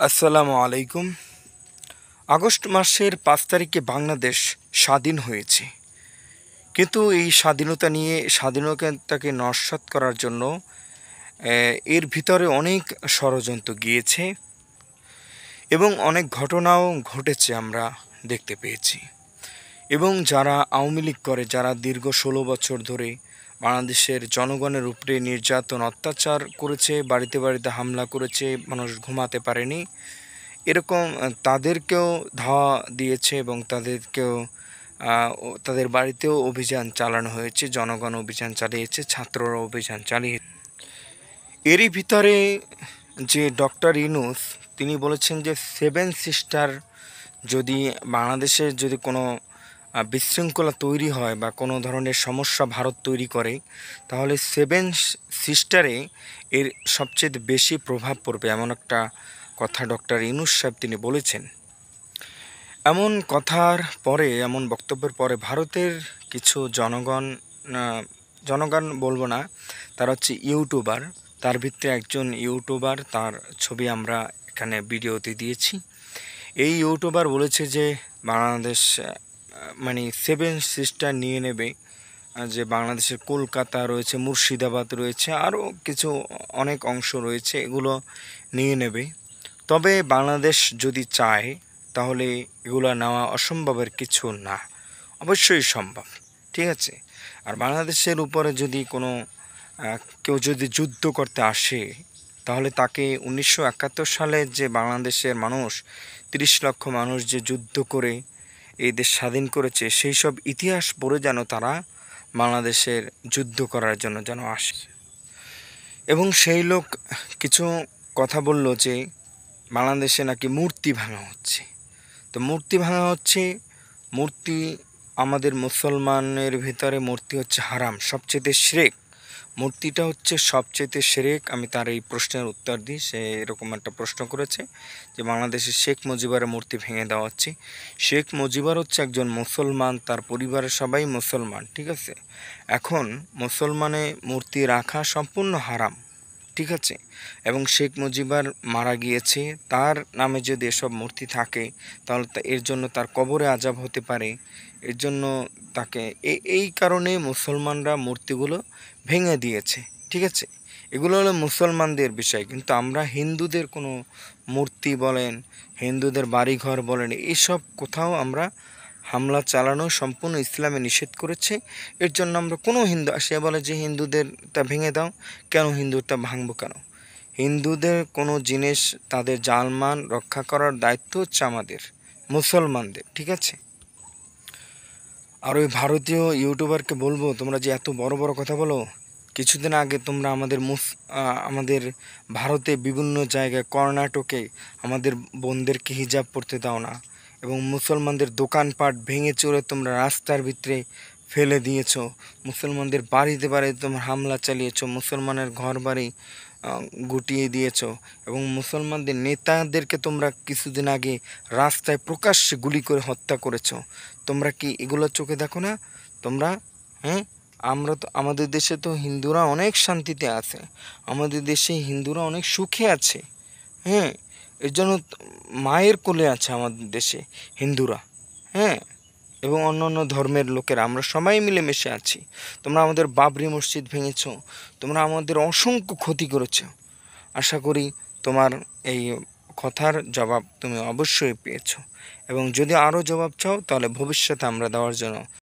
আসসালামু আলাইকুম। আগস্ট মাসের ৫ তারিখে বাংলাদেশ স্বাধীন হয়েছে। কিন্তু এই স্বাধীনতাকে নস্যাৎ করার জন্য এর ভিতরে অনেক ষড়যন্ত্র গিয়েছে এবং অনেক ঘটনাও ঘটেছে আমরা দেখতে পেয়েছি। এবং যারা আওয়ামী লীগ করে, যারা দীর্ঘ ১৬ বছর ধরে বাংলাদেশের জনগণের উপরে নির্যাতন অত্যাচার করেছে, বাড়িতে বাড়িতে হামলা করেছে, মানুষ ঘুমাতে পারেনি, এরকম তাদেরকেও ধাওয়া দিয়েছে এবং তাদের বাড়িতেও অভিযান চালানো হয়েছে। জনগণ অভিযান চালিয়েছে, ছাত্ররা অভিযান চালিয়ে। এরই ভিতরে যে ডক্টর ইউনূস তিনি বলেছেন যে সেভেন সিস্টার যদি বাংলাদেশে যদি কোনো বিশৃঙ্খলা তৈরি হয় বা কোনো ধরনের সমস্যা ভারত তৈরি করে, তাহলে সেভেন সিস্টারে এর সবচেয়ে বেশি প্রভাব পড়বে, এমন একটা কথা ডক্টর ইউনূস সাহেব তিনি বলেছেন। এমন কথার পরে, এমন বক্তব্যের পরে ভারতের কিছু জনগণ বলবো না, তারা হচ্ছে ইউটিউবার, তার ভিতরে একজন ইউটিউবার, তার ছবি আমরা এখানে ভিডিওতে দিয়েছি। এই ইউটিউবার বলেছে যে বাংলাদেশ মানে সেভেন সিস্টার নিয়ে নেবে, যে বাংলাদেশের কলকাতা রয়েছে, মুর্শিদাবাদ রয়েছে, আরও কিছু অনেক অংশ রয়েছে, এগুলো নিয়ে নেবে। তবে বাংলাদেশ যদি চায় তাহলে এগুলো নেওয়া অসম্ভবের কিছু না, অবশ্যই সম্ভব, ঠিক আছে। আর বাংলাদেশের উপরে যদি কোনো কেউ যদি যুদ্ধ করতে আসে, তাহলে তাকে ১৯৭১ সালে যে বাংলাদেশের মানুষ ৩০ লক্ষ মানুষ যে যুদ্ধ করে এই দেশ স্বাধীন করেছে, সেই সব ইতিহাস পড়ে যেন তারা বাংলাদেশের যুদ্ধ করার জন্য যেন আসে। এবং সেই লোক কিছু কথা বলল যে বাংলাদেশে নাকি মূর্তি ভাঙা হচ্ছে। তো মূর্তি ভাঙা হচ্ছে, মূর্তি আমাদের মুসলমানের ভিতরে মূর্তি হচ্ছে হারাম, সবচেয়ে শিরক। মূর্তিটা হচ্ছে সবচেয়ে শিরক। আমি তার এই প্রশ্নের উত্তর দিই। সে এরকম একটা প্রশ্ন করেছে যে বাংলাদেশে শেখ মুজিবের মূর্তি ভেঙে দেওয়া হচ্ছে। শেখ মুজিবর হচ্ছে একজন মুসলমান, তার পরিবারের সবাই মুসলমান, ঠিক আছে। এখন মুসলমানে মূর্তি রাখা সম্পূর্ণ হারাম, ঠিক আছে। এবং শেখ মুজিবর মারা গিয়েছে, তার নামে যদি এসব মূর্তি থাকে তাহলে এর জন্য তার কবরে আযাব হতে পারে। এর জন্য তাকে এই কারণে মুসলমানরা মূর্তিগুলো ভেঙে দিয়েছে, ঠিক আছে। এগুলো হলো মুসলমানদের বিষয়, কিন্তু আমরা হিন্দুদের কোনো মূর্তি বলেন, হিন্দুদের বাড়িঘর বলেন, এইসব কোথাও আমরা হামলা চালানো সম্পূর্ণ ইসলামে নিষেধ করেছে। এর জন্য আমরা কোনো হিন্দু আসে বলে যে হিন্দুদেরটা ভেঙে দাও, কেন হিন্দুরটা ভাঙবো কেন? হিন্দুদের কোনো জিনিস, তাদের জানমাল রক্ষা করার দায়িত্ব হচ্ছে আমাদের মুসলমানদের, ঠিক আছে। আর ওই ভারতীয় ইউটিউবারকে বলবো, তোমরা যে এত বড় বড় কথা বলো, কিছুদিন আগে তোমরা আমাদের ভারতে বিভিন্ন জায়গায়, কর্ণাটকে আমাদের বোনদেরকে হিজাব পরতে দাও না, এবং মুসলমানদের দোকানপাট ভেঙে চুরে তোমরা রাস্তার ভিতরে ফেলে দিয়েছো, মুসলমানদের বাড়িতে বাড়িতে তোমরা হামলা চালিয়েছো, মুসলমানের ঘর বাড়ি গুটিয়ে দিয়েছো, এবং মুসলমানদের নেতাদেরকে তোমরা কিছুদিন আগে রাস্তায় প্রকাশ্যে গুলি করে হত্যা করেছো। তোমরা কি এগুলো চোখে দেখো না? তোমরা, হ্যাঁ, আমাদের দেশে তো হিন্দুরা অনেক শান্তিতে আছে, আমাদের দেশে হিন্দুরা অনেক সুখে আছে, হ্যাঁ। এর জন্য মায়ের কোলে আছে আমাদের দেশে হিন্দুরা, হ্যাঁ, এবং অন্য অন্য ধর্মের লোকেরা, আমরা সবাই মিলেমিশে আছি। তোমরা আমাদের বাবরি মসজিদ ভেঙেছো, তোমরা আমাদের অসংখ্য ক্ষতি করেছো। আশা করি তোমার এই কথার জবাব তুমি অবশ্যই পেয়েছো, এবং যদি আরও জবাব চাও তাহলে ভবিষ্যতে আমরা দেওয়ার জন্য